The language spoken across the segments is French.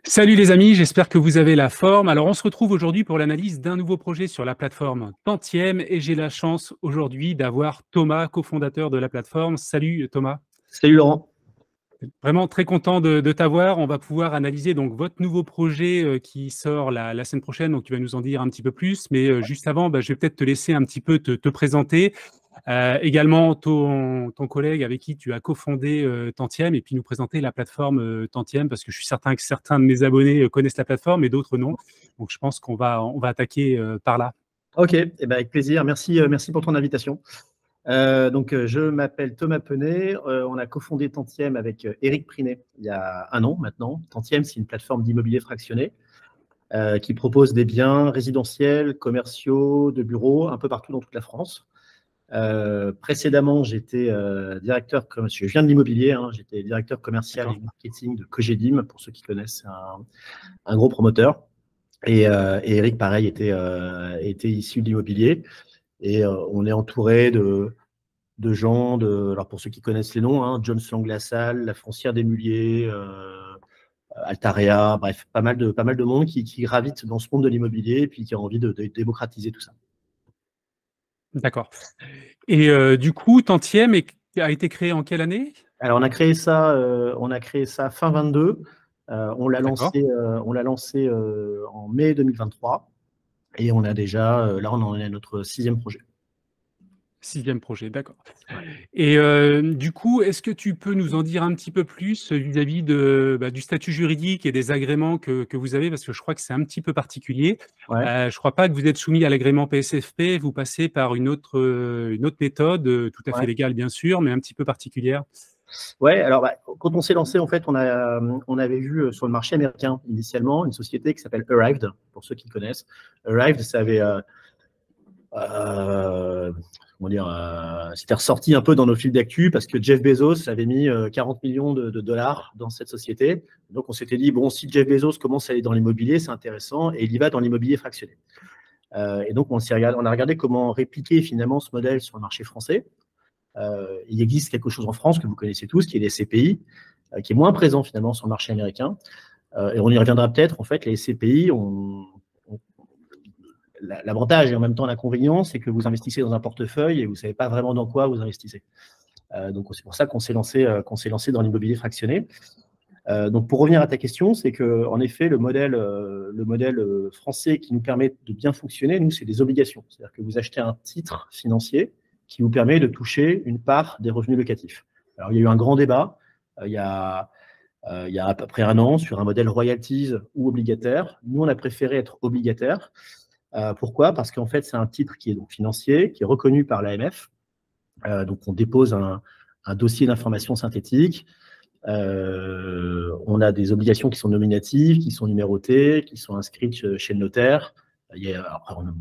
Salut les amis, j'espère que vous avez la forme. Alors on se retrouve aujourd'hui pour l'analyse d'un nouveau projet sur la plateforme Tantième et j'ai la chance aujourd'hui d'avoir Thomas, cofondateur de la plateforme. Salut Thomas. Salut Laurent. Vraiment très content de t'avoir. On va pouvoir analyser donc votre nouveau projet qui sort la semaine prochaine, donc tu vas nous en dire un petit peu plus. Mais juste avant, je vais peut-être te laisser un petit peu te présenter. Également ton collègue avec qui tu as cofondé Tantième et puis nous présenter la plateforme Tantième parce que je suis certain que certains de mes abonnés connaissent la plateforme et d'autres non. Donc je pense on va attaquer par là. Ok, eh ben, avec plaisir. Merci, merci pour ton invitation. Je m'appelle Thomas Penet. On a cofondé Tantième avec Éric Prinet il y a un an maintenant. Tantième, c'est une plateforme d'immobilier fractionné qui propose des biens résidentiels, commerciaux, de bureaux, un peu partout dans toute la France. Précédemment, j'étais directeur, je viens de l'immobilier, hein, j'étais directeur commercial et marketing de Cogedim, pour ceux qui connaissent, un gros promoteur. Et Éric, pareil, était issu de l'immobilier. Et on est entouré de gens, alors pour ceux qui connaissent les noms, hein, Jones Lang LaSalle, La Foncière des Mulliers, Altarea, bref, pas mal de monde qui gravite dans ce monde de l'immobilier et puis qui a envie de démocratiser tout ça. D'accord. Et du coup, Tantième a été créé en quelle année? Alors on a créé ça fin 22. On l'a lancé en mai 2023 et on a déjà, là on en est à notre 6e projet. 6e projet, d'accord. Et du coup, est-ce que tu peux nous en dire un petit peu plus vis-à-vis du statut juridique et des agréments que vous avez? Parce que je crois que c'est un petit peu particulier. Ouais. Je ne crois pas que vous êtes soumis à l'agrément PSFP, vous passez par une autre méthode, tout à fait légale bien sûr, mais un petit peu particulière. Ouais, alors quand on s'est lancé, en fait, on avait vu sur le marché américain initialement une société qui s'appelle Arrived, pour ceux qui connaissent. Arrived, ça avait c'était ressorti un peu dans nos fils d'actu parce que Jeff Bezos avait mis 40 millions de dollars dans cette société. Donc, on s'était dit, bon, si Jeff Bezos commence à aller dans l'immobilier, c'est intéressant, et il y va dans l'immobilier fractionné. Et donc, on a regardé comment répliquer finalement ce modèle sur le marché français. Il existe quelque chose en France que vous connaissez tous, qui est les SCPI, qui est moins présent finalement sur le marché américain. Et on y reviendra peut-être. En fait, les SCPI l'avantage et en même temps l'inconvénient, c'est que vous investissez dans un portefeuille et vous ne savez pas vraiment dans quoi vous investissez. Donc, c'est pour ça qu'on s'est lancé dans l'immobilier fractionné. Donc, pour revenir à ta question, c'est qu'en effet, le modèle français qui nous permet de bien fonctionner, nous, c'est des obligations. C'est-à-dire que vous achetez un titre financier qui vous permet de toucher une part des revenus locatifs. Alors, il y a eu un grand débat il y a à peu près un an sur un modèle royalties ou obligataire. Nous, on a préféré être obligataire. Pourquoi? Parce qu'en fait, c'est un titre qui est donc financier, qui est reconnu par l'AMF. Donc, on dépose un dossier d'information synthétique. On a des obligations qui sont nominatives, qui sont numérotées, qui sont inscrites chez le notaire. Il y a un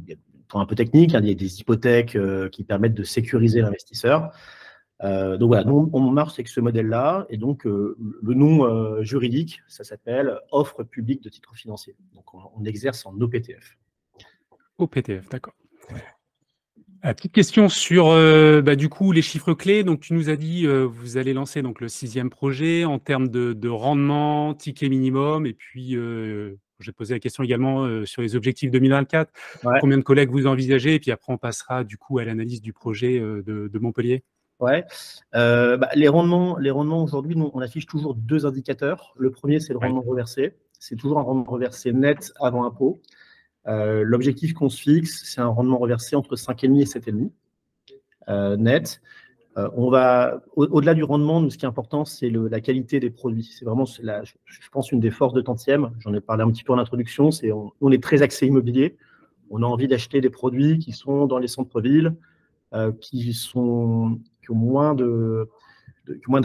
point un peu technique, il y a des hypothèques qui permettent de sécuriser l'investisseur. Donc voilà, nous, on marche avec ce modèle-là, et donc le nom juridique, ça s'appelle offre publique de titres financiers. Donc on exerce en OPTF. OPTF, d'accord. Petite question sur du coup les chiffres clés. Donc tu nous as dit vous allez lancer donc le 6e projet en termes de rendement, ticket minimum, et puis j'ai posé la question également sur les objectifs 2024. Ouais. Combien de collègues vous envisagez? Et puis après on passera du coup à l'analyse du projet de Montpellier. Ouais. Les rendements aujourd'hui, nous, on affiche toujours 2 indicateurs. Le premier, c'est le rendement reversé. C'est toujours un rendement reversé net avant impôt. L'objectif qu'on se fixe, c'est un rendement reversé entre 5,5 et 7,5 net. Au-delà du rendement, nous, ce qui est important, c'est la qualité des produits. C'est vraiment, je pense, une des forces de Tantième. J'en ai parlé un petit peu en introduction. On est très axé immobilier. On a envie d'acheter des produits qui sont dans les centres-villes, qui ont moins de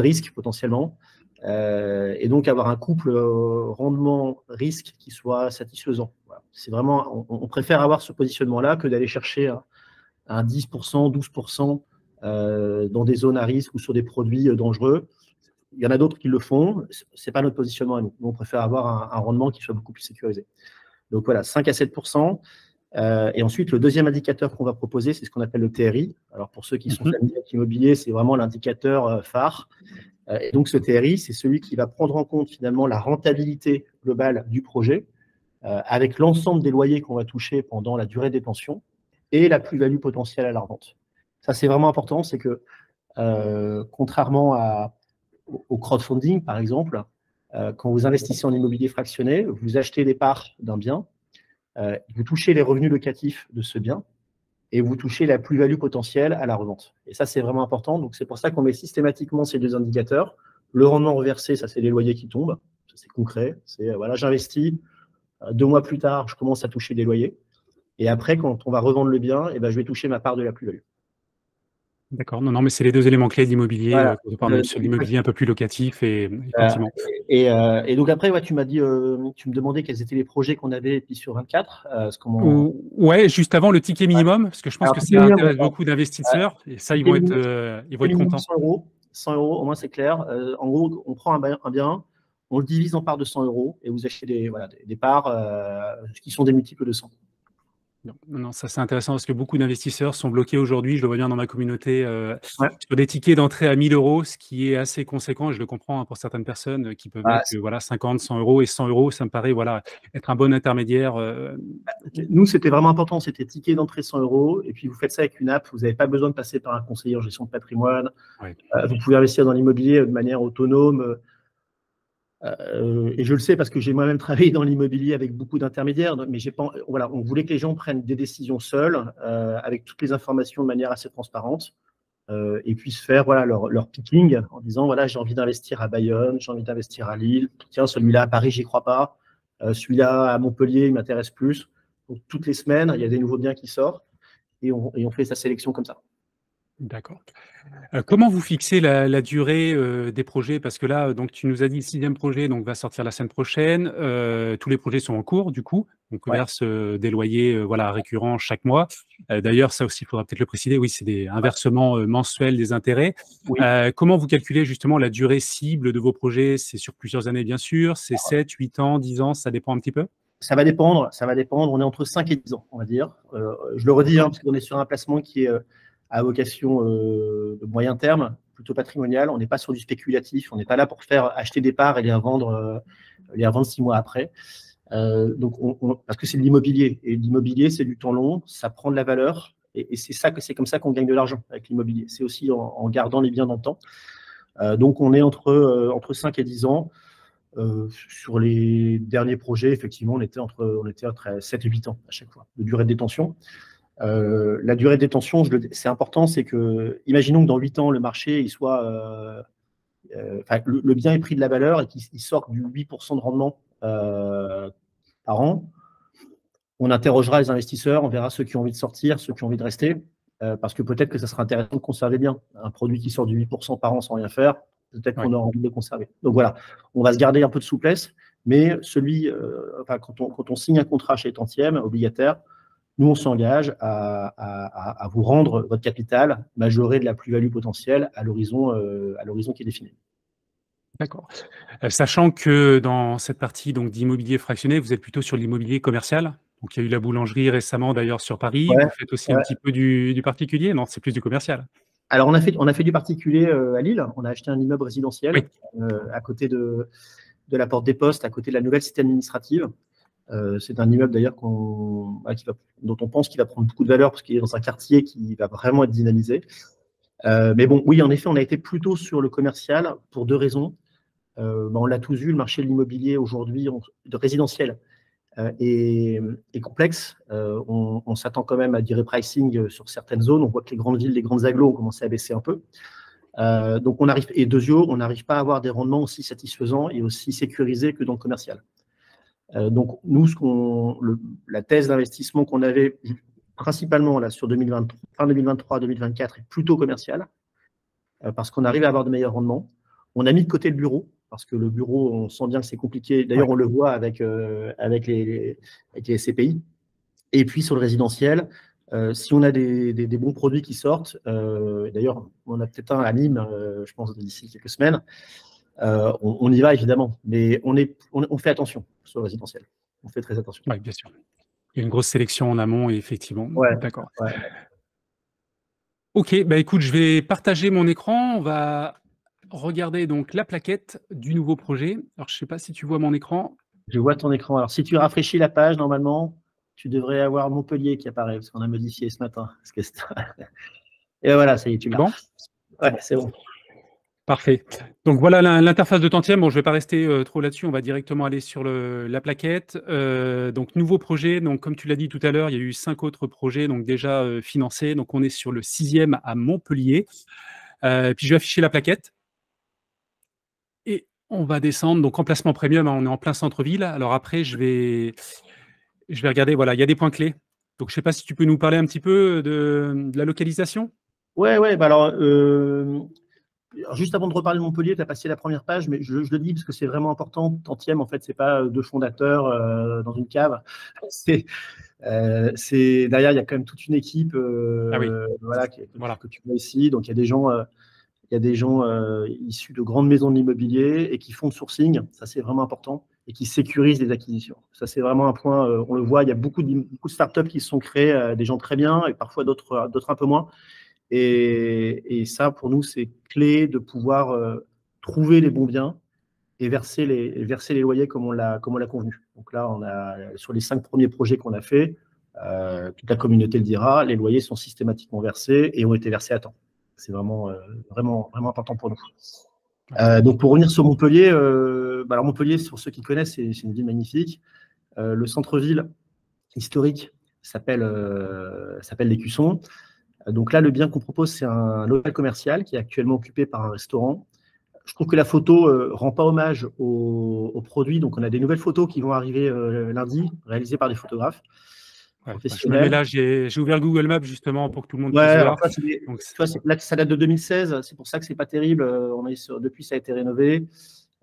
risques potentiellement. Et donc avoir un couple rendement-risque qui soit satisfaisant. Voilà. C'est vraiment, on préfère avoir ce positionnement-là que d'aller chercher un 10%, 12% dans des zones à risque ou sur des produits dangereux. Il y en a d'autres qui le font. Ce n'est pas notre positionnement à nous. Nous, on préfère avoir un rendement qui soit beaucoup plus sécurisé. Donc voilà, 5 à 7%. Et ensuite, le deuxième indicateur qu'on va proposer, c'est ce qu'on appelle le TRI. Alors, pour ceux qui sont familiers avec l'immobilier, c'est vraiment l'indicateur phare. Et donc, ce TRI, c'est celui qui va prendre en compte finalement la rentabilité globale du projet, avec l'ensemble des loyers qu'on va toucher pendant la durée de détention et la plus-value potentielle à la revente. Ça, c'est vraiment important, c'est que contrairement au crowdfunding, par exemple, quand vous investissez en immobilier fractionné, vous achetez des parts d'un bien, vous touchez les revenus locatifs de ce bien et vous touchez la plus-value potentielle à la revente. Et ça, c'est vraiment important. Donc, c'est pour ça qu'on met systématiquement ces deux indicateurs. Le rendement reversé, ça, c'est les loyers qui tombent. Ça, c'est concret. C'est, voilà, j'investis. 2 mois plus tard, je commence à toucher des loyers. Et après, quand on va revendre le bien, je vais toucher ma part de la plus-value. D'accord. Non, non, mais c'est les 2 éléments clés d'immobilier, Voilà. quand on parle même sur l'immobilier un peu plus locatif et effectivement. Et donc après, ouais, tu m'as dit, tu me demandais quels étaient les projets qu'on avait, et puis sur 24. Ouais, juste avant le ticket minimum, parce que je pense que ça intéresse beaucoup d'investisseurs, et ça, ils vont être contents. 100 euros. 100 euros, au moins c'est clair. En gros, on prend un bien, on le divise en parts de 100 euros et vous achetez des parts qui sont des multiples de 100. Non, ça c'est intéressant parce que beaucoup d'investisseurs sont bloqués aujourd'hui, je le vois bien dans ma communauté, sur des tickets d'entrée à 1 000 euros, ce qui est assez conséquent, et je le comprends hein, pour certaines personnes qui peuvent mettre 50, 100 euros, et 100 euros, ça me paraît être un bon intermédiaire. Nous, c'était vraiment important, c'était ticket d'entrée 100 euros, et puis vous faites ça avec une app, vous n'avez pas besoin de passer par un conseiller en gestion de patrimoine, vous pouvez investir dans l'immobilier de manière autonome. Et je le sais parce que j'ai moi-même travaillé dans l'immobilier avec beaucoup d'intermédiaires, mais on voulait que les gens prennent des décisions seuls, avec toutes les informations de manière assez transparente, et puissent faire leur picking en disant voilà, j'ai envie d'investir à Bayonne, j'ai envie d'investir à Lille, tiens, celui-là à Paris, j'y crois pas, celui-là à Montpellier, il m'intéresse plus. Donc, toutes les semaines, il y a des nouveaux biens qui sortent et on fait sa sélection comme ça. D'accord. Comment vous fixez la durée des projets? Parce que là, donc, tu nous as dit le 6e projet donc, va sortir la semaine prochaine. Tous les projets sont en cours, du coup. Donc, on verse des loyers récurrents chaque mois. D'ailleurs, ça aussi, il faudra peut-être le préciser. Oui, c'est un versement mensuel des intérêts. Oui. Comment vous calculez justement la durée cible de vos projets? C'est sur plusieurs années, bien sûr. C'est 7, 8 ans, 10 ans, ça dépend un petit peu? Ça va dépendre. On est entre 5 et 10 ans, on va dire. Je le redis, parce qu'on est sur un placement qui est à vocation de moyen terme, plutôt patrimonial. On n'est pas sur du spéculatif. On n'est pas là pour faire acheter des parts et les revendre 6 mois après. Donc, parce que c'est de l'immobilier. Et l'immobilier, c'est du temps long, ça prend de la valeur. Et c'est comme ça qu'on gagne de l'argent avec l'immobilier. C'est aussi en gardant les biens dans le temps. Donc, on est entre 5 et 10 ans. Sur les derniers projets, effectivement, on était entre 7 et 8 ans à chaque fois de durée de détention. La durée de détention, c'est important, c'est que, imaginons que dans 8 ans, le marché, il soit, le bien ait pris de la valeur et qu'il sorte du 8% de rendement par an. On interrogera les investisseurs, on verra ceux qui ont envie de sortir, ceux qui ont envie de rester, parce que peut-être que ça sera intéressant de conserver bien. Un produit qui sort du 8% par an sans rien faire, peut-être qu'on aura envie de le conserver. Donc voilà, on va se garder un peu de souplesse, mais quand on signe un contrat chez Tantième, obligataire, nous, on s'engage à vous rendre votre capital majoré de la plus-value potentielle à l'horizon qui est défini. D'accord. Sachant que dans cette partie d'immobilier fractionné, vous êtes plutôt sur l'immobilier commercial. Donc, il y a eu la boulangerie récemment, d'ailleurs, sur Paris. Vous faites aussi un petit peu du particulier? Non, c'est plus du commercial. Alors, on a fait du particulier à Lille. On a acheté un immeuble résidentiel à côté de la Porte des Postes, à côté de la nouvelle cité administrative. C'est un immeuble d'ailleurs dont on pense qu'il va prendre beaucoup de valeur parce qu'il est dans un quartier qui va vraiment être dynamisé. Mais bon, oui, en effet, on a été plutôt sur le commercial pour 2 raisons. On l'a tous vu, le marché de l'immobilier aujourd'hui, de résidentiel, est complexe. On s'attend quand même à du repricing sur certaines zones. On voit que les grandes villes, les grandes agglos ont commencé à baisser un peu. Donc, on n'arrive pas à avoir des rendements aussi satisfaisants et aussi sécurisés que dans le commercial. Donc, nous, la thèse d'investissement qu'on avait principalement là, sur 2023, fin 2023-2024 est plutôt commerciale, parce qu'on arrive à avoir de meilleurs rendements. On a mis de côté le bureau, parce que le bureau, on sent bien que c'est compliqué. D'ailleurs, on le voit avec les SCPI. Et puis, sur le résidentiel, si on a des bons produits qui sortent, d'ailleurs, on a peut-être un à Nîmes, je pense, d'ici quelques semaines, on y va évidemment, mais on fait attention sur le résidentiel. On fait très attention. Oui, bien sûr. Il y a une grosse sélection en amont, et effectivement. D'accord. Ok, écoute, je vais partager mon écran. On va regarder donc la plaquette du nouveau projet. Alors, je ne sais pas si tu vois mon écran. Je vois ton écran. Alors, si tu rafraîchis la page, normalement, tu devrais avoir Montpellier qui apparaît, parce qu'on a modifié ce matin. Et voilà, ça y est, tu C'est l'as. bon? Ouais, c'est bon. Parfait. Donc voilà l'interface de Tantième. Bon, je ne vais pas rester trop là-dessus. On va directement aller sur la plaquette. Donc nouveau projet. Donc comme tu l'as dit tout à l'heure, il y a eu 5 autres projets donc déjà financés. Donc on est sur le 6e à Montpellier. Puis je vais afficher la plaquette. Et on va descendre. Donc emplacement premium, hein, on est en plein centre-ville. Alors après, je vais regarder. Voilà, il y a des points clés. Donc je ne sais pas si tu peux nous parler un petit peu de la localisation. Ouais. Bah alors, juste avant de reparler de Montpellier, tu as passé la première page, mais je le dis parce que c'est vraiment important. Tantième, en fait, c'est pas deux fondateurs dans une cave. Derrière, il y a quand même toute une équipe Ah oui. voilà, Voilà. que tu vois ici. Donc, il y a des gens, issus de grandes maisons de l'immobilier et qui font le sourcing. Ça, c'est vraiment important. Et qui sécurisent les acquisitions. Ça, c'est vraiment un point, on le voit, il y a beaucoup de startups qui se sont créées, des gens très bien et parfois d'autres un peu moins. Et ça, pour nous, c'est clé de pouvoir trouver les bons biens et verser les loyers comme on l'a convenu. Donc là, sur les 5 premiers projets qu'on a fait, toute la communauté le dira, les loyers sont systématiquement versés et ont été versés à temps. C'est vraiment important pour nous. Donc pour revenir sur Montpellier, alors Montpellier, pour ceux qui connaissent, c'est une ville magnifique. Le centre-ville historique s'appelle l'Écusson. Donc là, le bien qu'on propose, c'est un local commercial qui est actuellement occupé par un restaurant. Je trouve que la photo rend pas hommage aux produits. Donc, on a des nouvelles photos qui vont arriver lundi, réalisées par des photographes Je me mets professionnels. là, j'ai ouvert Google Maps justement pour que tout le monde Ouais, puisse alors voir. là, ça date de 2016. C'est pour ça que c'est pas terrible. Depuis, ça a été rénové.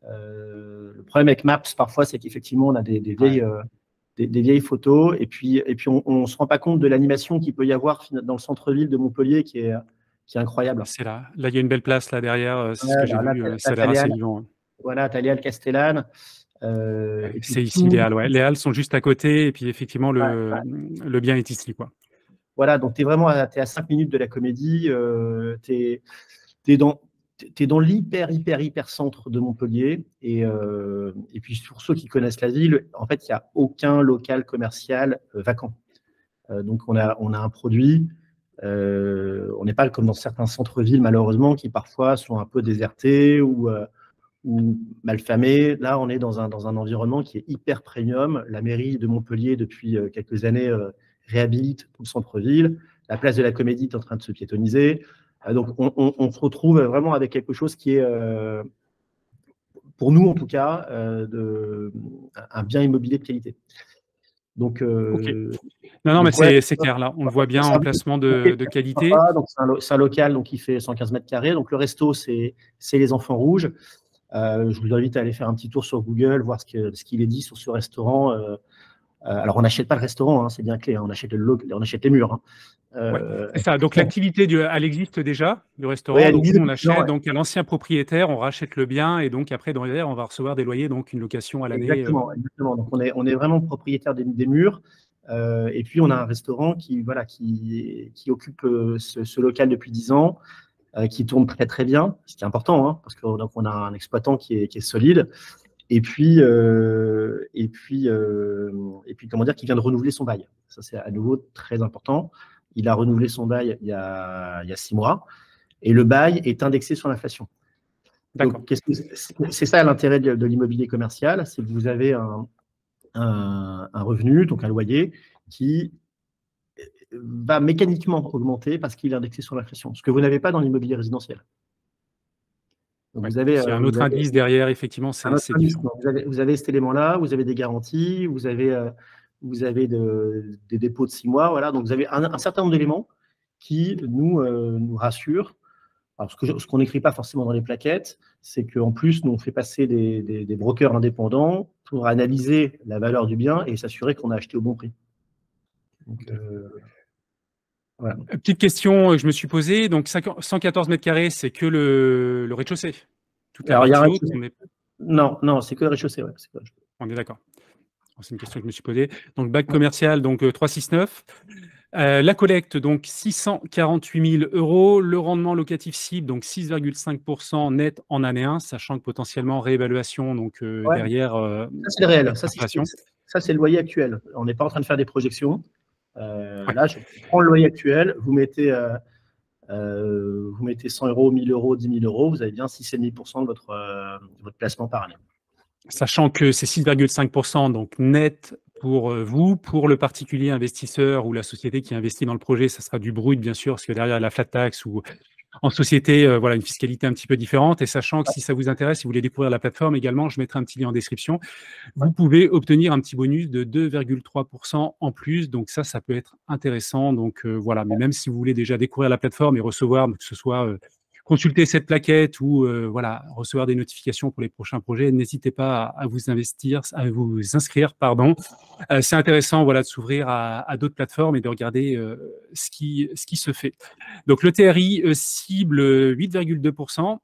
Le problème avec Maps, parfois, c'est qu'effectivement, on a des vieilles photos. Et puis on ne se rend pas compte de l'animation qu'il peut y avoir dans le centre-ville de Montpellier qui est incroyable. C'est là. Là, il y a une belle place là derrière. C'est ce que j'ai vu. Ça a l'air assez vivant. Voilà, tu as Léal Castellane. C'est ici les Halles. Ouais. Les Halles sont juste à côté. Et puis effectivement, le bien est ici, quoi. Voilà, donc tu es vraiment à 5 minutes de la Comédie. Tu es dans l'hyper centre de Montpellier. Et puis, pour ceux qui connaissent la ville, en fait, il n'y a aucun local commercial vacant. Donc, on a un produit. On n'est pas comme dans certains centres-villes, malheureusement, qui parfois sont un peu désertés ou malfamés. Là, on est dans un environnement qui est hyper premium. La mairie de Montpellier, depuis quelques années, réhabilite tout le centre-ville. La place de la Comédie est en train de se piétoniser. Donc, on se retrouve vraiment avec quelque chose qui est, pour nous en tout cas, un bien immobilier de qualité. Donc, OK. Non, mais c'est clair. Là, on le voit bien, emplacement de qualité. C'est un local donc, qui fait 115 mètres carrés. Donc, le resto, c'est les Enfants Rouges. Je vous invite à aller faire un petit tour sur Google, voir ce qu'il est dit sur ce restaurant. Alors, on n'achète pas le restaurant, hein, c'est bien clé. Hein, on achète les murs. Hein. C'est ça. Donc, l'activité, elle existe déjà, le restaurant. Ouais, donc, nous, on achète donc, à l'ancien propriétaire, on rachète le bien et donc, après, derrière, on va recevoir des loyers, donc une location à l'année. Exactement. Donc, on est vraiment propriétaire des murs. Et puis, on a un restaurant qui occupe ce local depuis 10 ans. Qui tourne très très bien, ce qui est important, hein, parce qu'on a un exploitant qui est solide, et puis comment dire, qui vient de renouveler son bail. Ça, c'est à nouveau très important. Il a renouvelé son bail il y a 6 mois, et le bail est indexé sur l'inflation. D'accord. C'est ça l'intérêt de l'immobilier commercial, c'est que vous avez un revenu, donc un loyer, qui va mécaniquement augmenter parce qu'il est indexé sur l'inflation, ce que vous n'avez pas dans l'immobilier résidentiel. Donc il y a un autre indice derrière, effectivement, c'est différent. Vous avez cet élément-là, vous avez des garanties, vous avez des dépôts de 6 mois, voilà. Donc vous avez un certain nombre d'éléments qui nous rassurent. Alors, ce qu'on n'écrit pas forcément dans les plaquettes, c'est qu'en plus, nous, on fait passer des brokers indépendants pour analyser la valeur du bien et s'assurer qu'on a acheté au bon prix. Donc, voilà. Petite question que je me suis posée. Donc, 114 mètres carrés, c'est que le rez-de-chaussée. Tout Alors, il y a un rez-de-chaussée. Non, c'est que le rez-de-chaussée. Ouais, on est d'accord. C'est une question que je me suis posée. Donc, bac commercial, donc 369. La collecte, donc 648 000 €. Le rendement locatif cible, donc 6,5% net en année 1, sachant que potentiellement réévaluation donc, Ouais, derrière ça c'est le réel, avec l'inflation. ça c'est le loyer actuel. On n'est pas en train de faire des projections. Ouais. Là, je prends le loyer actuel, vous mettez 100 €, 1 000 €, 10 000 €, vous avez bien 6,5% de votre placement par année. Sachant que c'est 6,5% donc net pour vous. Pour le particulier investisseur ou la société qui investit dans le projet, ça sera du brut, bien sûr, parce que derrière la flat tax ou en société, voilà, une fiscalité un petit peu différente. Et sachant que si ça vous intéresse, si vous voulez découvrir la plateforme également, je mettrai un petit lien en description. Vous pouvez obtenir un petit bonus de 2,3% en plus. Donc ça peut être intéressant. Donc voilà, mais même si vous voulez déjà découvrir la plateforme et recevoir, que ce soit consulter cette plaquette ou voilà, recevoir des notifications pour les prochains projets, n'hésitez pas à vous inscrire, pardon. C'est intéressant, voilà, de s'ouvrir à d'autres plateformes et de regarder ce qui se fait. Donc le TRI cible 8,2%.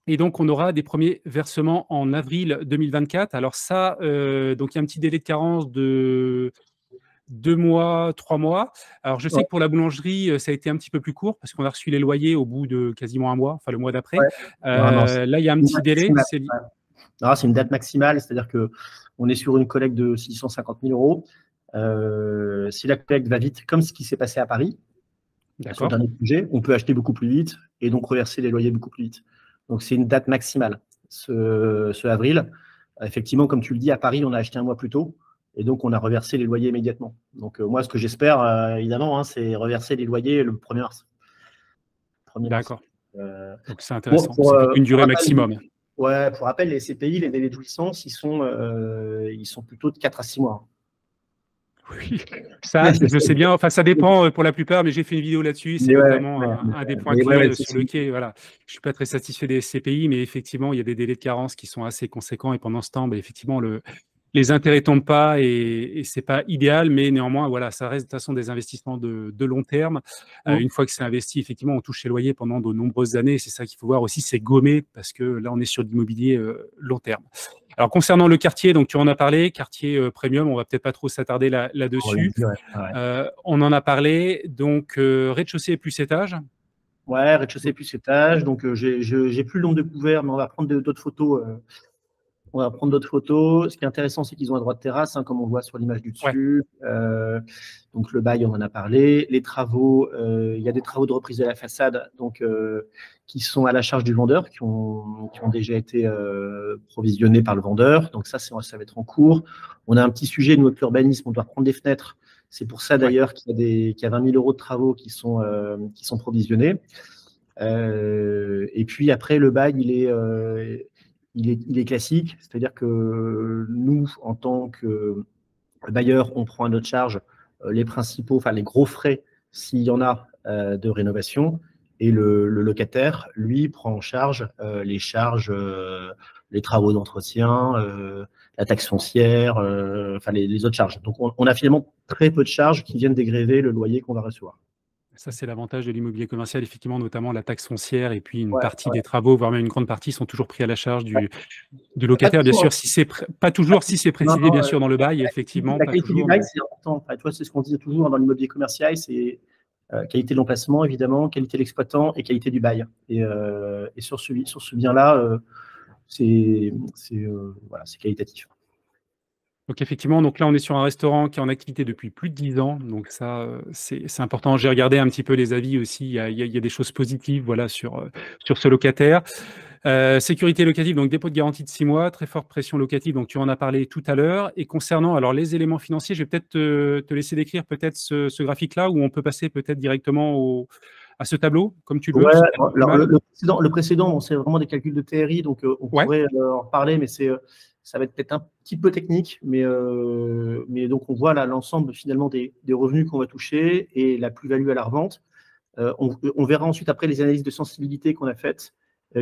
Et donc, on aura des premiers versements en avril 2024. Alors ça, donc il y a un petit délai de carence de 2 mois, 3 mois. Alors je sais Ouais, que pour la boulangerie, ça a été un petit peu plus court parce qu'on a reçu les loyers au bout de quasiment 1 mois, enfin le mois d'après. ouais. Non, non, c'est Là, il y a un une petit date délai. maximale. Ouais. Non, c'est une date maximale, c'est-à-dire qu'on est sur une collecte de 650 000 €. Si la collecte va vite, comme ce qui s'est passé à Paris, sur le D'accord, dernier projet, on peut acheter beaucoup plus vite et donc reverser les loyers beaucoup plus vite. Donc c'est une date maximale, ce avril. Effectivement, comme tu le dis, à Paris, on a acheté un mois plus tôt et donc on a reversé les loyers immédiatement. Donc moi, ce que j'espère, évidemment, hein, c'est reverser les loyers le 1er mars. 1er mars. d'accord. Euh, Donc c'est bon, intéressant. C'est pour une pour durée rappel, maximum. ouais, pour rappel, les CPI, les délais de jouissance, ils sont plutôt de 4 à 6 mois. Oui, ça, je sais bien. Enfin, ça dépend pour la plupart, mais j'ai fait une vidéo là-dessus. C'est Mais ouais, notamment ouais, un des points mais ouais, clés c'est sur lequel, voilà, je suis pas très satisfait des CPI, mais effectivement, il y a des délais de carence qui sont assez conséquents. Et pendant ce temps, effectivement, les intérêts tombent pas et c'est pas idéal, mais néanmoins, voilà, ça reste de toute façon des investissements de long terme. Une fois que c'est investi, effectivement, on touche ses loyers pendant de nombreuses années. C'est ça qu'il faut voir aussi, c'est gommer parce que là, on est sur de l'immobilier long terme. Alors, concernant le quartier, donc tu en as parlé, quartier premium, on va peut-être pas trop s'attarder là-dessus. ouais, ouais. On en a parlé, donc rez-de-chaussée plus étage. Ouais, rez-de-chaussée plus étage. Donc, j'ai plus le nombre de couverts, mais on va prendre d'autres photos. On va prendre d'autres photos. Ce qui est intéressant, c'est qu'ils ont un droit de terrasse, hein, comme on voit sur l'image du Ouais, dessus. Donc, le bail, on en a parlé. Les travaux, il y a des travaux de reprise de la façade donc, qui sont à la charge du vendeur, qui ont déjà été provisionnés par le vendeur. Donc, ça va être en cours. On a un petit sujet de notre urbanisme. On doit reprendre des fenêtres. C'est pour ça, ouais. d'ailleurs, qu'il y a 20 000 € de travaux qui sont provisionnés. Et puis, après, le bail, il est classique, c'est-à-dire que nous, en tant que bailleur, on prend à notre charge les principaux, enfin les gros frais, s'il y en a, de rénovation, et le locataire, lui, prend en charge les charges, les travaux d'entretien, la taxe foncière, enfin les autres charges. Donc on a finalement très peu de charges qui viennent dégréver le loyer qu'on va recevoir. Ça, c'est l'avantage de l'immobilier commercial, effectivement, notamment la taxe foncière et puis une Ouais, partie ouais, des travaux, voire même une grande partie, sont toujours pris à la charge ouais. du Pas locataire. Bien toujours, sûr, si c'est pas toujours, si c'est non, précisé, non, bien sûr, dans le bail, effectivement, la pas qualité du toujours, bail, mais c'est important. Enfin, tu vois, c'est ce qu'on disait toujours dans l'immobilier commercial, c'est qualité de l'emplacement, évidemment, qualité de l'exploitant et qualité du bail. Et sur ce bien-là, voilà, c'est qualitatif. donc effectivement, donc là, on est sur un restaurant qui est en activité depuis plus de 10 ans, donc ça, c'est important. J'ai regardé un petit peu les avis aussi, il y a des choses positives, voilà, sur ce locataire. Sécurité locative, donc dépôt de garantie de 6 mois, très forte pression locative, donc tu en as parlé tout à l'heure. Et concernant alors les éléments financiers, je vais peut-être te laisser décrire peut-être ce graphique-là, où on peut passer peut-être directement à ce tableau, comme tu le veux, Ouais, si tu as du alors mal. le précédent, bon, c'est vraiment des calculs de TRI, donc on Ouais, pourrait en reparler, mais ça va être peut-être un petit peu technique, mais donc on voit là l'ensemble finalement des revenus qu'on va toucher et la plus-value à la revente. On verra ensuite après les analyses de sensibilité qu'on a faites,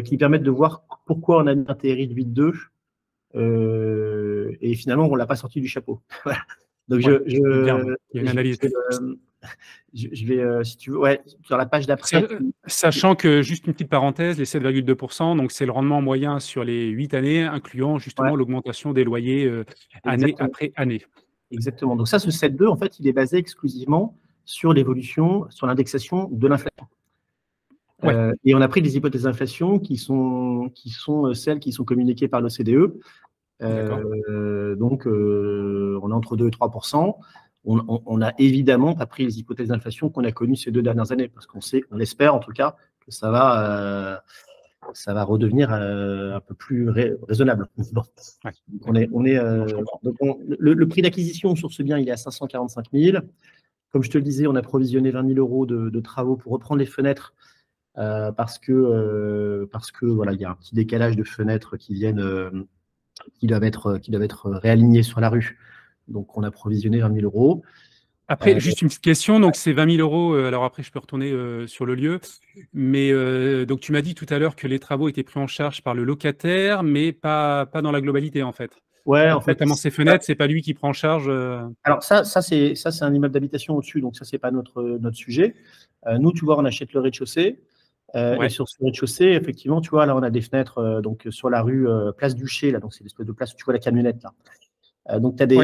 qui permettent de voir pourquoi on a mis un TRI de 8,2, et finalement on ne l'a pas sorti du chapeau. Voilà. Donc ouais, c'est bien, il y a une analyse. je vais, si tu veux, ouais, sur la page d'après. Sachant que, juste une petite parenthèse, les 7,2%, donc c'est le rendement moyen sur les 8 années, incluant Ouais, justement l'augmentation des loyers année exactement. après année. Exactement. Donc ça, ce 7,2, en fait, il est basé exclusivement sur l'évolution, sur l'indexation de l'inflation. Ouais. Et on a pris des hypothèses d'inflation qui sont celles qui sont communiquées par l'OCDE. Donc, on est entre 2 et 3%. On a évidemment pas pris les hypothèses d'inflation qu'on a connues ces 2 dernières années, parce on espère en tout cas que ça va redevenir un peu plus raisonnable. Bon. Ouais. Le prix d'acquisition sur ce bien, il est à 545 000. Comme je te le disais, on a provisionné 20 000 euros de travaux pour reprendre les fenêtres, parce que voilà, il y a un petit décalage de fenêtres qui doivent être réalignées sur la rue. Donc, on a provisionné 20 000 euros. Après, juste une petite question. Donc, c'est 20 000 euros. Alors après, je peux retourner sur le lieu. Mais donc, tu m'as dit tout à l'heure que les travaux étaient pris en charge par le locataire, mais pas dans la globalité, en fait. Ouais, donc, en fait. Notamment ces fenêtres, c'est pas lui qui prend en charge. Alors, ça c'est un immeuble d'habitation au-dessus. Donc, ça, c'est pas notre sujet. Nous, tu vois, on achète le rez-de-chaussée. Et sur ce rez-de-chaussée, effectivement, tu vois, là, on a des fenêtres donc, sur la rue Place Duché. Là, donc, c'est l'espèce de place où tu vois la camionnette, là. Donc, tu as des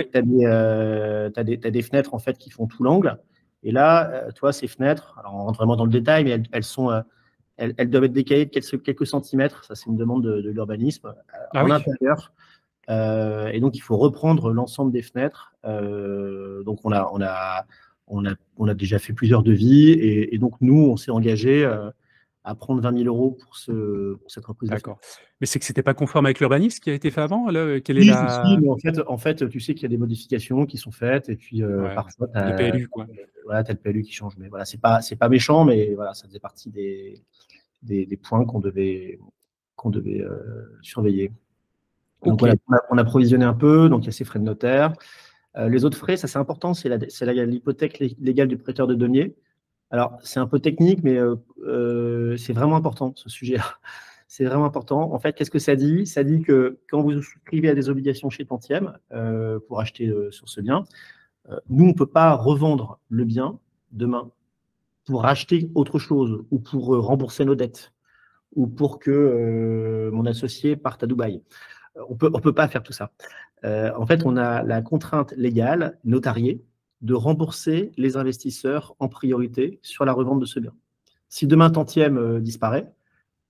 fenêtres en fait, qui font tout l'angle. Et là, toi, ces fenêtres, alors on rentre vraiment dans le détail, mais elles doivent être décalées de quelques centimètres. Ça, c'est une demande de l'urbanisme en intérieur. Et donc, il faut reprendre l'ensemble des fenêtres. Donc, on a déjà fait plusieurs devis. Et donc, nous, on s'est engagé à prendre 20 000 euros pour cette reprise. D'accord. Mais c'est que ce n'était pas conforme avec l'urbanisme qui a été fait avant là, quelle est si, la... si, mais en fait, tu sais qu'il y a des modifications qui sont faites, et puis parfois, tu as le PLU, quoi. Voilà, le PLU qui change. Mais voilà, c'est pas méchant, mais voilà, ça faisait partie des points qu'on devait surveiller. Donc, Okay. voilà, on a provisionné un peu, donc il y a ces frais de notaire. Les autres frais, ça c'est important, c'est l'hypothèque légale du prêteur de deniers. Alors, c'est un peu technique, mais c'est vraiment important, ce sujet-là. C'est vraiment important. En fait, qu'est-ce que ça dit? Ça dit que quand vous souscrivez à des obligations chez Tantième pour acheter sur ce bien, nous, on ne peut pas revendre le bien demain pour acheter autre chose ou pour rembourser nos dettes ou pour que mon associé parte à Dubaï. On peut pas faire tout ça. En fait, on a la contrainte légale, notariée, de rembourser les investisseurs en priorité sur la revente de ce bien. Si demain Tantième disparaît,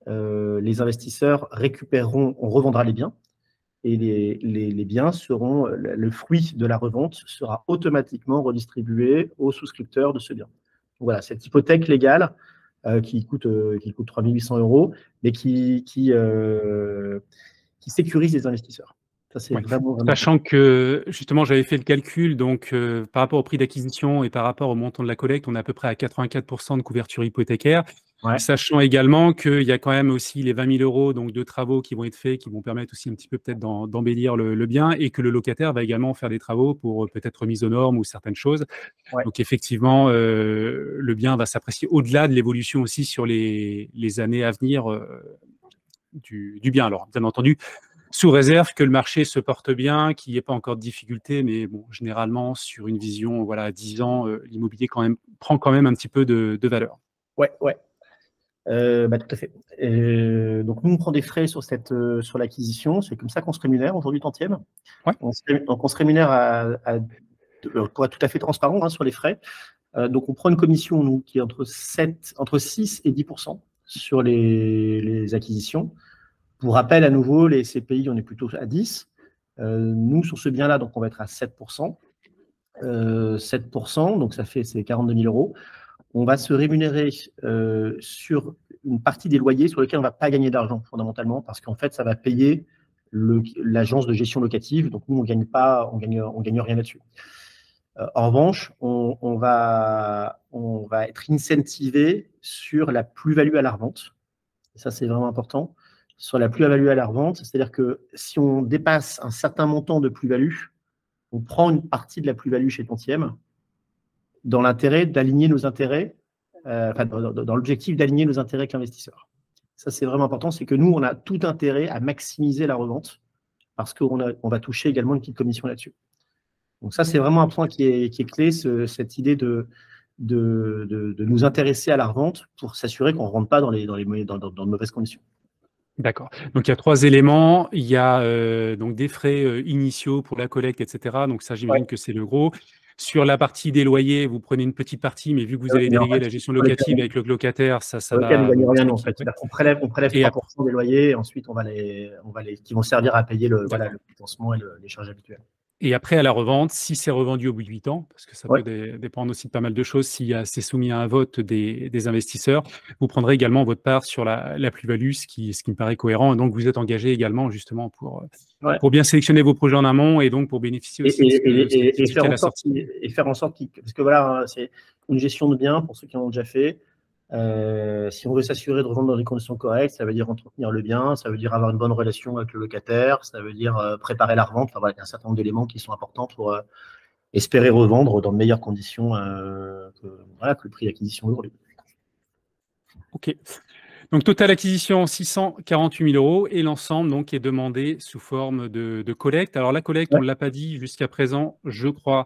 les investisseurs on revendra les biens, et les biens seront, le fruit de la revente sera automatiquement redistribué aux souscripteurs de ce bien. Donc voilà, cette hypothèque légale qui coûte 3 800 euros, mais qui sécurise les investisseurs. Ça, c'est vraiment Sachant que, justement, j'avais fait le calcul, donc par rapport au prix d'acquisition et par rapport au montant de la collecte, on est à peu près à 84% de couverture hypothécaire. Ouais. Sachant également qu'il y a quand même aussi les 20 000 euros donc, de travaux qui vont être faits, qui vont permettre aussi un petit peu peut-être d'embellir le bien, et que le locataire va également faire des travaux pour peut-être remise aux normes ou certaines choses. Ouais. Donc effectivement, le bien va s'apprécier au-delà de l'évolution aussi sur les années à venir du bien. Alors, bien entendu, sous réserve que le marché se porte bien, qu'il n'y ait pas encore de difficultés, mais bon, généralement, sur une vision voilà, à 10 ans, l'immobilier prend quand même un petit peu de valeur. Ouais. Tout à fait. Donc, nous, on prend des frais sur l'acquisition. C'est comme ça qu'on se rémunère aujourd'hui, Tantième. Ouais. On se rémunère pour être tout à fait transparent sur les frais. Donc, on prend une commission, nous, qui est entre 6 et 10% sur les acquisitions. Pour rappel, à nouveau, les CPI, on est plutôt à 10. Nous, sur ce bien-là, donc on va être à 7%. 7%, donc c'est 42 000 euros. On va se rémunérer sur une partie des loyers sur lesquels on ne va pas gagner d'argent, fondamentalement, parce qu'en fait, ça va payer l'agence de gestion locative. Donc, nous, on gagne rien là-dessus. En revanche, on va être incentivé sur la plus-value à la revente. Et ça, c'est vraiment important. Sur la plus-value à la revente, c'est-à-dire que si on dépasse un certain montant de plus-value, on prend une partie de la plus-value chez Tantième dans l'intérêt d'aligner nos intérêts, dans l'objectif d'aligner nos intérêts avec l'investisseur. Ça, c'est vraiment important, c'est que nous, on a tout intérêt à maximiser la revente parce qu'on va toucher également une petite commission là-dessus. Donc ça, c'est vraiment un point qui est clé, cette idée de nous intéresser à la revente pour s'assurer qu'on ne rentre pas dans de mauvaises conditions. D'accord. Donc, il y a 3 éléments. Il y a donc des frais initiaux pour la collecte, etc. Donc, ça, j'imagine que c'est le gros. Sur la partie des loyers, vous prenez une petite partie, mais vu que vous allez déléguer la gestion locative avec le locataire, ça va. Ne gagne rien, en fait. On prélève Et 3% des loyers et ensuite qui vont servir à payer le financement et les charges habituelles. Et après, à la revente, si c'est revendu au bout de 8 ans, parce que ça peut dépendre aussi de pas mal de choses, si c'est soumis à un vote des investisseurs, vous prendrez également votre part sur la plus-value, ce qui me paraît cohérent. Et donc, vous êtes engagé également justement pour bien sélectionner vos projets en amont et donc pour bénéficier aussi et faire en sorte parce que voilà, c'est une gestion de biens pour ceux qui en ont déjà fait. Si on veut s'assurer de revendre dans des conditions correctes, ça veut dire entretenir le bien, ça veut dire avoir une bonne relation avec le locataire, ça veut dire préparer la revente. Enfin, voilà, il y a un certain nombre d'éléments qui sont importants pour espérer revendre dans de meilleures conditions que le prix d'acquisition aujourd'hui. Ok. Donc, total acquisition 648 000 € et l'ensemble donc est demandé sous forme de collecte. Alors, la collecte, on ne l'a pas dit jusqu'à présent, je crois.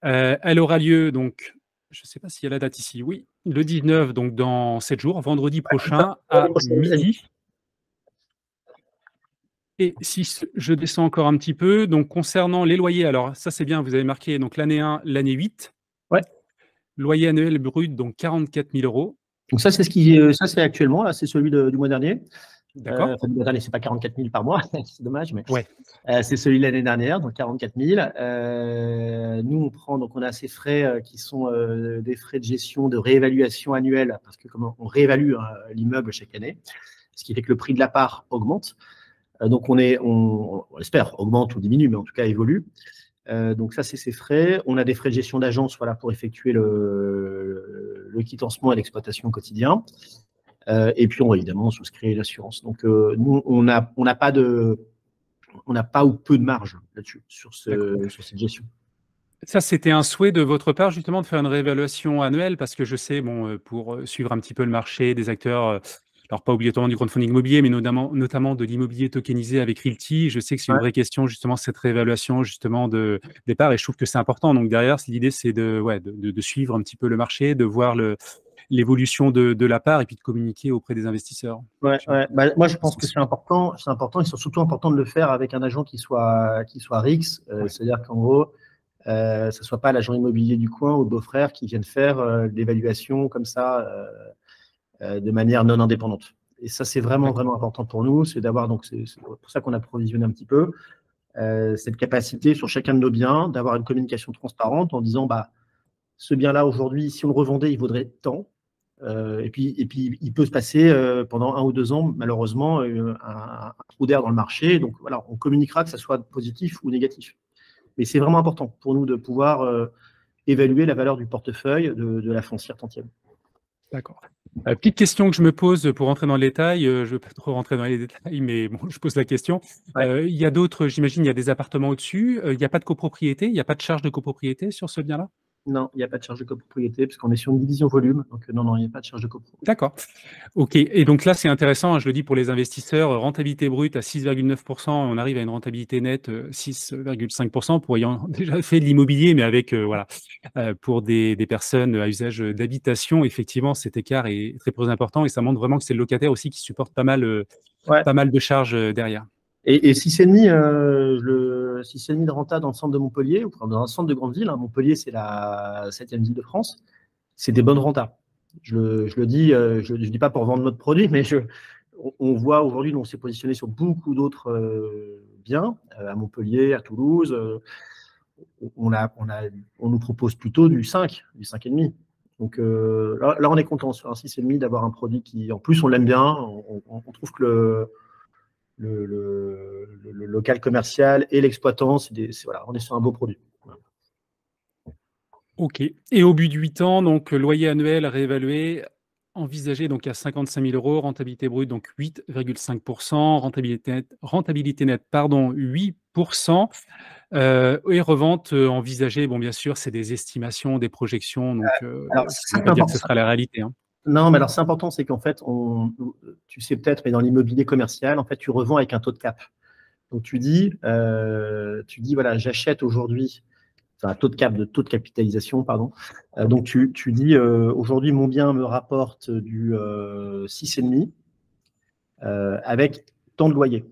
Elle aura lieu donc. Je ne sais pas s'il y a la date ici. Oui, le 19, donc dans 7 jours, vendredi prochain à midi. Et si je descends encore un petit peu, donc concernant les loyers, alors ça c'est bien, vous avez marqué donc l'année 1, l'année 8. Ouais. Loyer annuel brut, donc 44 000 €. Donc ça c'est c'est actuellement, là, c'est celui du mois dernier. D'accord. Le mois dernier, c'est pas 44 000 par mois, c'est dommage, mais c'est celui de l'année dernière, donc 44 000. Nous, on a ces frais qui sont des frais de gestion, de réévaluation annuelle, parce que comme on réévalue l'immeuble chaque année, ce qui fait que le prix de la part augmente. Donc on espère, augmente ou diminue, mais en tout cas évolue. Donc ça, c'est ces frais. On a des frais de gestion d'agence pour effectuer le quitancement et l'exploitation au quotidien. Et puis, on évidemment souscrit l'assurance. Donc, nous, on n'a pas ou peu de marge là-dessus, sur cette gestion. Ça, c'était un souhait de votre part, justement, de faire une réévaluation annuelle, parce que je sais, pour suivre un petit peu le marché des acteurs, alors pas obligatoirement du crowdfunding immobilier, mais notamment de l'immobilier tokenisé avec Realty, je sais que c'est une vraie question, justement, cette réévaluation, justement, de départ, et je trouve que c'est important. Donc, derrière, l'idée, c'est de suivre un petit peu le marché, de voir l'évolution de la part et puis de communiquer auprès des investisseurs. Moi, je pense que c'est important et c'est surtout important de le faire avec un agent qui soit RICS, c'est-à-dire qu'en gros, ce ne soit pas l'agent immobilier du coin ou le beau-frère qui vienne faire l'évaluation comme ça de manière non indépendante. Et ça, c'est vraiment important pour nous, c'est d'avoir, donc c'est pour ça qu'on a provisionné un petit peu, cette capacité sur chacun de nos biens, d'avoir une communication transparente en disant, ce bien-là, aujourd'hui, si on le revendait, il vaudrait tant. Et puis, il peut se passer pendant 1 ou 2 ans, malheureusement, un trou d'air dans le marché. Donc, voilà, on communiquera que ça soit positif ou négatif. Mais c'est vraiment important pour nous de pouvoir évaluer la valeur du portefeuille de la foncière tantième. D'accord. Petite question que je me pose pour rentrer dans le détail. Je ne veux pas trop rentrer dans les détails, mais bon, je pose la question. Il y a d'autres, j'imagine, il y a des appartements au-dessus. Il n'y a pas de copropriété, il n'y a pas de charge de copropriété sur ce bien-là? Non, il n'y a pas de charge de copropriété, parce qu'on est sur une division volume. Donc, non, il n'y a pas de charge de copropriété. D'accord. OK. Et donc là, c'est intéressant, je le dis pour les investisseurs, rentabilité brute à 6,9%, on arrive à une rentabilité nette 6,5% pour ayant déjà fait de l'immobilier, mais avec, pour des personnes à usage d'habitation, effectivement, cet écart est très important et ça montre vraiment que c'est le locataire aussi qui supporte pas mal de charges derrière. Et 6,5, 6,5 de renta dans le centre de Montpellier, ou dans un centre de grande ville, Montpellier, c'est la 7e ville de France, c'est des bonnes rentas. Je le dis, je dis pas pour vendre notre produit, mais on voit aujourd'hui, nous, on s'est positionné sur beaucoup d'autres biens, à Montpellier, à Toulouse. On nous propose plutôt du 5, du 5,5. Donc là, on est content sur un 6,5 d'avoir un produit qui, en plus, on l'aime bien. On trouve que le local commercial et l'exploitant, on est sur un beau produit. Voilà. OK. Et au bout de 8 ans, donc loyer annuel réévalué, envisagé donc à 55 000 €, rentabilité brute donc 8,5%, rentabilité nette, 8%, et revente envisagée, bon bien sûr, c'est des estimations, des projections, donc alors, ça ne veut pas dire que ce sera la réalité. Non, mais alors c'est important, c'est qu'en fait, tu sais peut-être, mais dans l'immobilier commercial, en fait, tu revends avec un taux de cap. Donc tu dis voilà, j'achète aujourd'hui, enfin taux de capitalisation, pardon. Donc tu dis aujourd'hui mon bien me rapporte du 6,5 avec tant de loyer.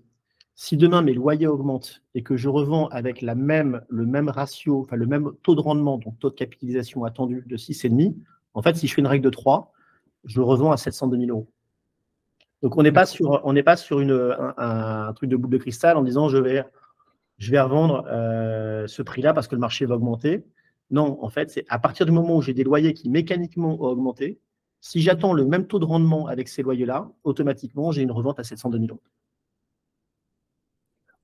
Si demain mes loyers augmentent et que je revends avec le même ratio, enfin le même taux de rendement, donc taux de capitalisation attendu de 6,5, en fait, si je fais une règle de 3, je le revends à 702 000 euros. Donc, on n'est pas sur un truc de boule de cristal en disant je vais revendre ce prix-là parce que le marché va augmenter. Non, en fait, c'est à partir du moment où j'ai des loyers qui mécaniquement ont augmenté, si j'attends le même taux de rendement avec ces loyers-là, automatiquement, j'ai une revente à 702 000 euros.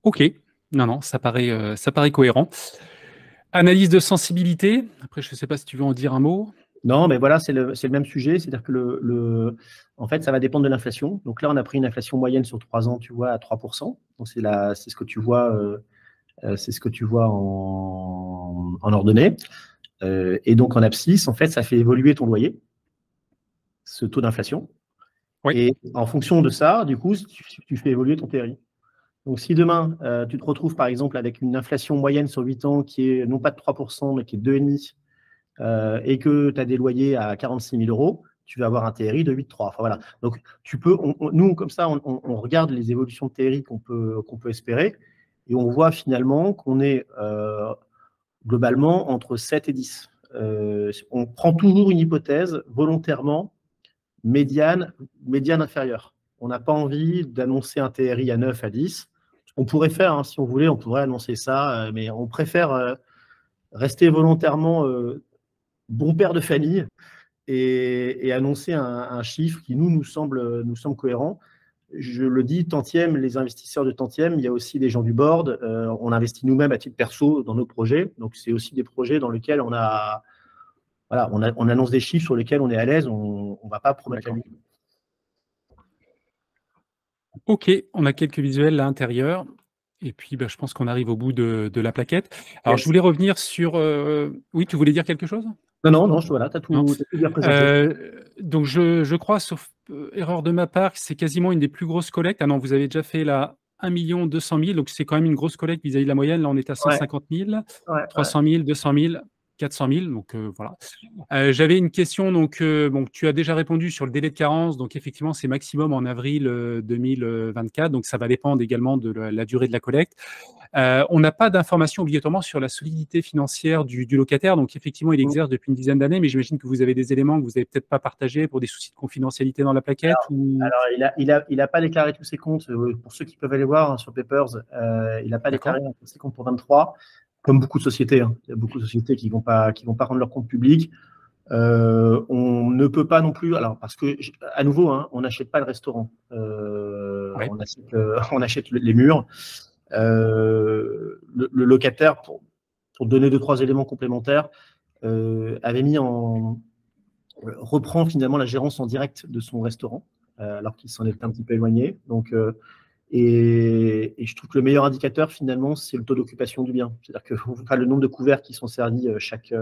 Ok, non, ça paraît cohérent. Analyse de sensibilité, après je ne sais pas si tu veux en dire un mot. Non, mais voilà, c'est le même sujet, c'est-à-dire que en fait, ça va dépendre de l'inflation. Donc là, on a pris une inflation moyenne sur 3 ans, tu vois, à 3%. Donc c'est ce que tu vois, en ordonnée. Et donc en abscisse, en fait, ça fait évoluer ton loyer, ce taux d'inflation. Oui. Et en fonction de ça, du coup, tu fais évoluer ton TRI. Donc, si demain, tu te retrouves, par exemple, avec une inflation moyenne sur 8 ans qui est non pas de 3%, mais qui est de 2,5%, et que tu as des loyers à 46 000 euros, tu vas avoir un TRI de 8,3. Enfin, voilà. Donc, nous, comme ça, on regarde les évolutions de TRI qu'on peut espérer, et on voit finalement qu'on est globalement entre 7 et 10. On prend toujours une hypothèse volontairement médiane inférieure. On n'a pas envie d'annoncer un TRI à 9, à 10. On pourrait faire, hein, si on voulait, on pourrait annoncer ça, mais on préfère rester volontairement bon père de famille et annoncer un chiffre qui nous semble cohérent. Je le dis, Tantième, les investisseurs de Tantième, il y a aussi des gens du board. On investit nous-mêmes à titre perso dans nos projets. Donc, c'est aussi des projets dans lesquels on annonce des chiffres sur lesquels on est à l'aise. On ne va pas promettre la lune. Ok, on a quelques visuels à l'intérieur. Et puis, je pense qu'on arrive au bout de la plaquette. Alors, Yes. je voulais revenir sur... Oui, tu voulais dire quelque chose? Non, voilà, tu as tout bien présenté. Donc, je crois, sauf erreur de ma part, que c'est quasiment une des plus grosses collectes. Ah non, vous avez déjà fait là 1 200 000, donc c'est quand même une grosse collecte vis-à-vis de la moyenne. Là, on est à 150 000, 300 000, 200 000, 400 000. Donc, voilà. J'avais une question. Donc, tu as déjà répondu sur le délai de carence. Donc, effectivement, c'est maximum en avril 2024. Donc, ça va dépendre également de la durée de la collecte. On n'a pas d'informations obligatoirement sur la solidité financière du locataire. Donc, effectivement, il exerce depuis une dizaine d'années, mais j'imagine que vous avez des éléments que vous n'avez peut-être pas partagés pour des soucis de confidentialité dans la plaquette. Alors, il n'a pas déclaré tous ses comptes. Pour ceux qui peuvent aller voir, hein, sur Papers, il n'a pas déclaré tous ses comptes pour 23, comme beaucoup de sociétés. Hein. Il y a beaucoup de sociétés qui vont pas rendre leurs comptes publics. On ne peut pas non plus, alors parce que, à nouveau, hein, on n'achète pas le restaurant. On achète les murs. Le locataire, pour donner 2-3 éléments complémentaires, reprend finalement la gérance en direct de son restaurant, alors qu'il s'en est un petit peu éloigné. Donc, et je trouve que le meilleur indicateur, finalement, c'est le taux d'occupation du bien. C'est-à-dire que le nombre de couverts qui sont servis chaque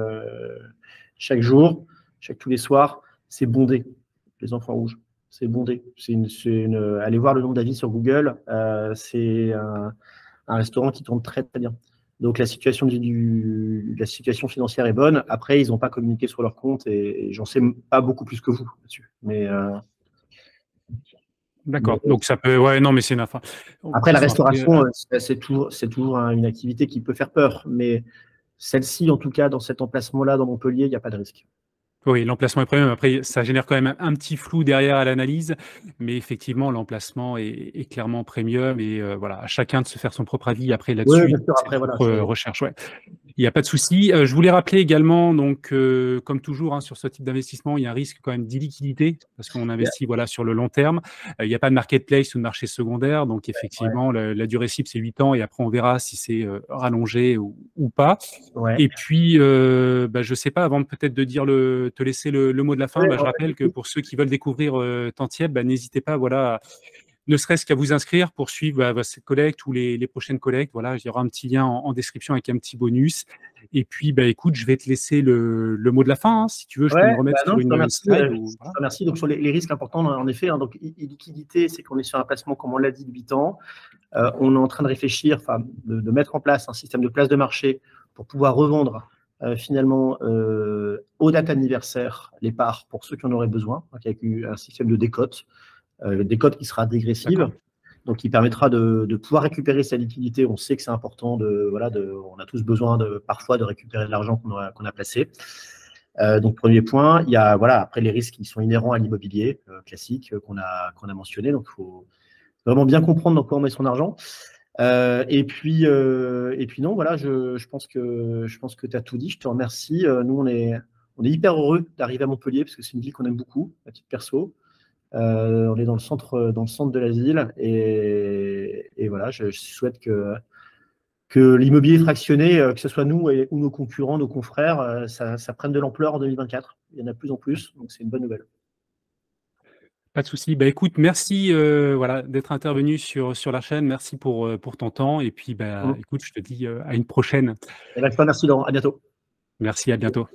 jour, tous les soirs, c'est bondé. Les enfants rouges, c'est bondé. Allez voir le nombre d'avis sur Google, c'est un restaurant qui tourne très, très bien. Donc, la situation financière est bonne. Après, ils n'ont pas communiqué sur leur compte et j'en sais pas beaucoup plus que vous là-dessus. Mais d'accord. Donc, ça peut... Ouais, non, mais c'est une affaire. Après, la restauration, c'est toujours une activité qui peut faire peur. Mais celle-ci, en tout cas, dans cet emplacement-là, dans Montpellier, il n'y a pas de risque. Oui, l'emplacement est premium. Après, ça génère quand même un petit flou derrière à l'analyse, mais effectivement, l'emplacement est clairement premium et voilà, à chacun de se faire son propre avis après là-dessus. Oui, bien sûr. Après, voilà. Recherche, ouais. Il n'y a pas de souci. Je voulais rappeler également, donc, comme toujours, hein, sur ce type d'investissement, il y a un risque quand même d'illiquidité parce qu'on investit sur le long terme. Il n'y a pas de marketplace ou de marché secondaire. Donc, effectivement, la durée cible, c'est 8 ans et après, on verra si c'est rallongé ou pas. Ouais. Et puis, je ne sais pas, avant peut-être de te laisser le mot de la fin, je rappelle que pour ceux qui veulent découvrir Tantième, n'hésitez pas, voilà, ne serait-ce qu'à vous inscrire pour suivre cette collecte ou les prochaines collectes. Voilà, il y aura un petit lien en description avec un petit bonus. Et puis, écoute, je vais te laisser le mot de la fin. Hein, si tu veux, je peux me remettre sur une slide. Merci. Donc, sur les risques importants, en effet, hein, donc illiquidité, c'est qu'on est sur un placement, comme on l'a dit, de 8 ans. On est en train de réfléchir, de mettre en place un système de place de marché pour pouvoir revendre finalement aux dates anniversaires les parts pour ceux qui en auraient besoin, avec un système de décote. Décote qui sera dégressive. Donc, qui permettra de pouvoir récupérer sa liquidité. On sait que c'est important. On a tous besoin parfois de récupérer de l'argent qu'on a placé. Donc, premier point. Il y a après les risques qui sont inhérents à l'immobilier classique qu'on a mentionné. Donc, il faut vraiment bien comprendre dans quoi on met son argent. Et puis non, voilà, je pense que tu as tout dit. Je te remercie. Nous, on est hyper heureux d'arriver à Montpellier parce que c'est une ville qu'on aime beaucoup, à titre perso. On est dans le centre de la ville et voilà, je souhaite que l'immobilier fractionné, que ce soit nous ou nos concurrents, nos confrères, ça prenne de l'ampleur en 2024. Il y en a de plus en plus, donc c'est une bonne nouvelle. Pas de souci. Bah, écoute, merci voilà, d'être intervenu sur la chaîne. Merci pour ton temps. Et puis, bah, écoute, je te dis à une prochaine. Et là, merci Laurent, à bientôt. Merci, à bientôt.